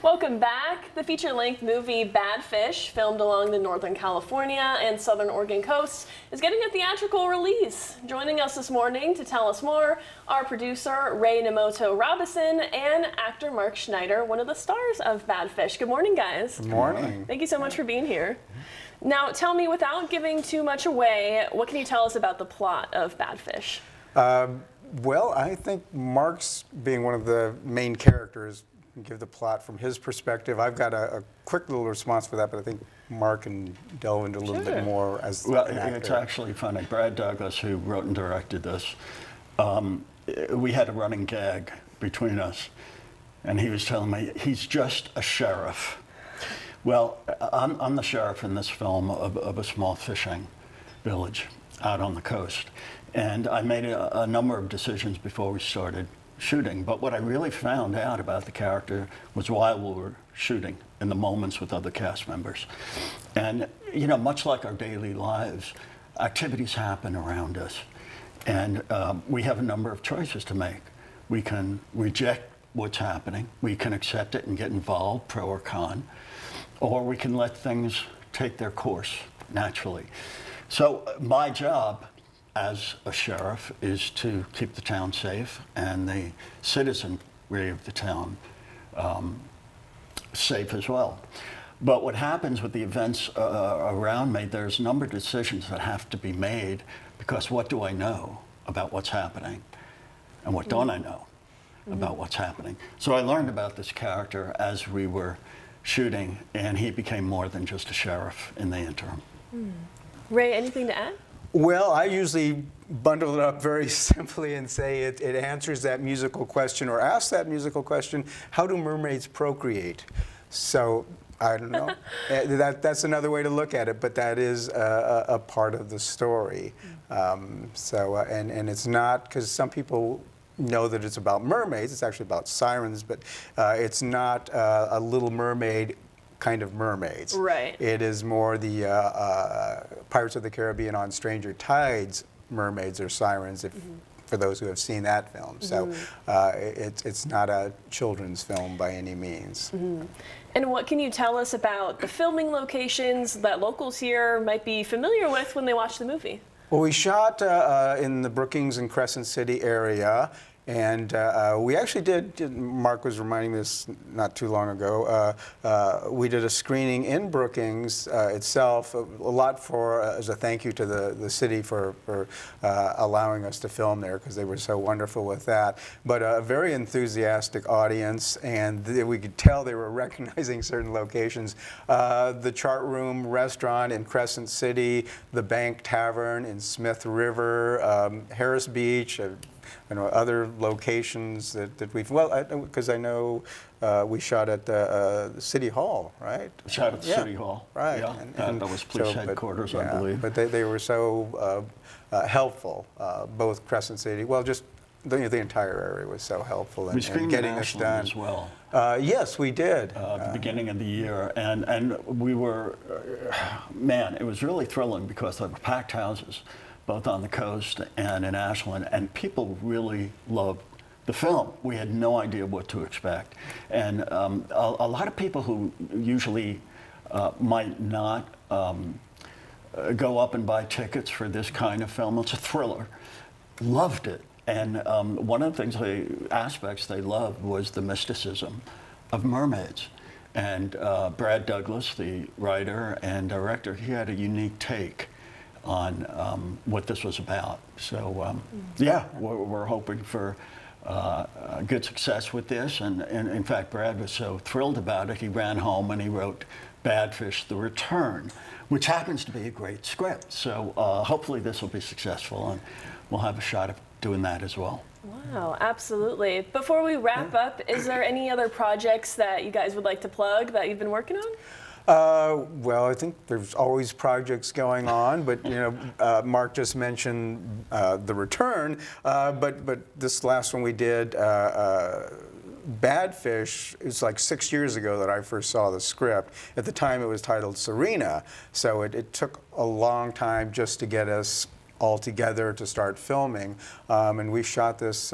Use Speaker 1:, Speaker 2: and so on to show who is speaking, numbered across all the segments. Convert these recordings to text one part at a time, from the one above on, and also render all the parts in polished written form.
Speaker 1: Welcome back. The feature-length movie Bad Fish, filmed along the Northern California and Southern Oregon coasts, is getting a theatrical release. Joining us this morning to tell us more are producer Ray Nemoto Robison and actor Mark Schneider, one of the stars of Bad Fish. Good morning, guys.
Speaker 2: Good morning.
Speaker 1: Thank you so much for being here. Now, tell me, without giving too much away, what can you tell us about the plot of Bad Fish?
Speaker 2: Well, I think Mark's being one of the main characters, give the plot from his perspective. I've got a quick little response for that, but I think Mark can delve into a little bit more as
Speaker 3: well,
Speaker 2: an actor.
Speaker 3: It's actually funny. Brad Douglas, who wrote and directed this, we had a running gag between us, and he was telling me he's just a sheriff. Well, I'm the sheriff in this film of a small fishing village out on the coast, and I made a number of decisions before we started shooting, but what I really found out about the character was while we were shooting, in the moments with other cast members. And, you know, much like our daily lives, activities happen around us, and we have a number of choices to make. We can reject what's happening, we can accept it and get involved, pro or con, or we can let things take their course naturally. So my job as a sheriff is to keep the town safe and the citizenry of the town safe as well. But what happens with the events around me, there's a number of decisions that have to be made, because what do I know about what's happening and what don't I know about what's happening? So I learned about this character as we were shooting, and he became more than just a sheriff in the interim.
Speaker 1: Ray, anything to add?
Speaker 2: Well, I usually bundle it up very simply and say it answers that musical question, or asks that musical question: how do mermaids procreate? So I don't know. That's another way to look at it, but that is a part of the story. And it's not, because some people know that it's about mermaids. It's actually about sirens, but it's not a Little Mermaid kind of mermaids.
Speaker 1: Right.
Speaker 2: It is more the Pirates of the Caribbean on Stranger Tides mermaids or sirens, for those who have seen that film. So it's not a children's film by any means.
Speaker 1: And what can you tell us about the filming locations that locals here might be familiar with when they watch the movie?
Speaker 2: Well, we shot in the Brookings and Crescent City area, and we actually did, Mark was reminding me this not too long ago, we did a screening in Brookings itself, a lot as a thank you to the city for allowing us to film there, because they were so wonderful with that. But a very enthusiastic audience, and we could tell they were recognizing certain locations. The Chart Room restaurant in Crescent City, the Bank Tavern in Smith River, Harris Beach, other locations that we've, because I know we shot at City Hall, right?
Speaker 3: Shot at City Hall.
Speaker 2: Right.
Speaker 3: Yeah, that was police headquarters, I believe.
Speaker 2: But they were so helpful, both Crescent City, well, just the entire area was so helpful in getting this done.
Speaker 3: As well.
Speaker 2: Yes, we did.
Speaker 3: The beginning of the year, and we were, man, it was really thrilling, because there were packed houses, both on the coast and in Ashland, and people really loved the film. We had no idea what to expect. And a lot of people who usually might not go up and buy tickets for this kind of film, it's a thriller, loved it. And one of the aspects they loved was the mysticism of mermaids. And Brad Douglas, the writer and director, he had a unique take on what this was about. So yeah, we're hoping for good success with this. And in fact, Brad was so thrilled about it, he ran home and he wrote Bad Fish: The Return, which happens to be a great script. So hopefully this will be successful, and we'll have a shot of doing that as well.
Speaker 1: Wow, absolutely. Before we wrap up, is there any other projects that you guys would like to plug that you've been working on?
Speaker 2: Well, I think there's always projects going on, but Mark just mentioned The Return, but this last one we did, Bad Fish, it's like 6 years ago that I first saw the script. At the time it was titled Serena, so it took a long time just to get us all together to start filming, and we shot this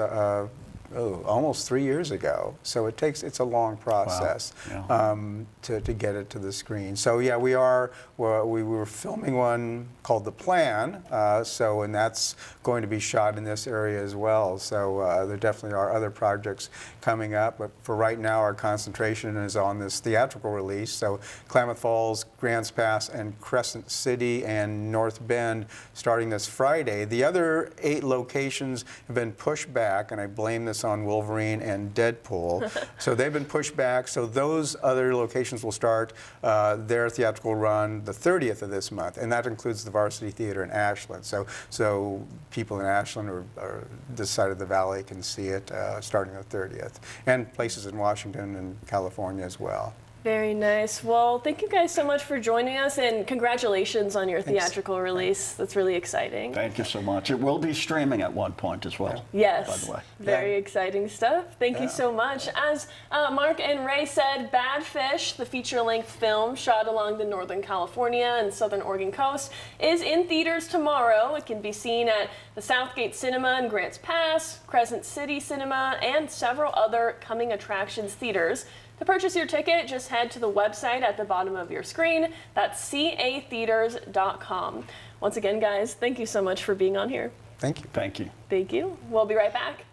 Speaker 2: almost 3 years ago. So it's a long process
Speaker 3: Yeah.
Speaker 2: to get it to the screen. So yeah, we were filming one called The Plan. And that's going to be shot in this area as well. So there definitely are other projects coming up. But for right now, our concentration is on this theatrical release. So Klamath Falls, Grants Pass, and Crescent City and North Bend starting this Friday. The other 8 locations have been pushed back, and I blame this on Wolverine and Deadpool. So they've been pushed back. So those other locations will start their theatrical run the 30th of this month, and that includes the Varsity Theater in Ashland. So people in Ashland or this side of the valley can see it starting the 30th, and places in Washington and California as well.
Speaker 1: Very nice. Well, thank you guys so much for joining us, and congratulations on your theatrical release. That's really exciting.
Speaker 3: Thank you so much. It will be streaming at one point as well.
Speaker 1: Yes.
Speaker 3: By the way.
Speaker 1: Very exciting stuff. Thank you so much. As Mark and Ray said, Bad Fish, the feature-length film shot along the Northern California and Southern Oregon coast, is in theaters tomorrow. It can be seen at the Southgate Cinema in Grants Pass, Crescent City Cinema, and several other coming attractions theaters. To purchase your ticket, just head to the website at the bottom of your screen. That's catheaters.com. Once again, guys, thank you so much for being on here.
Speaker 2: Thank you.
Speaker 3: Thank you.
Speaker 1: Thank you. We'll be right back.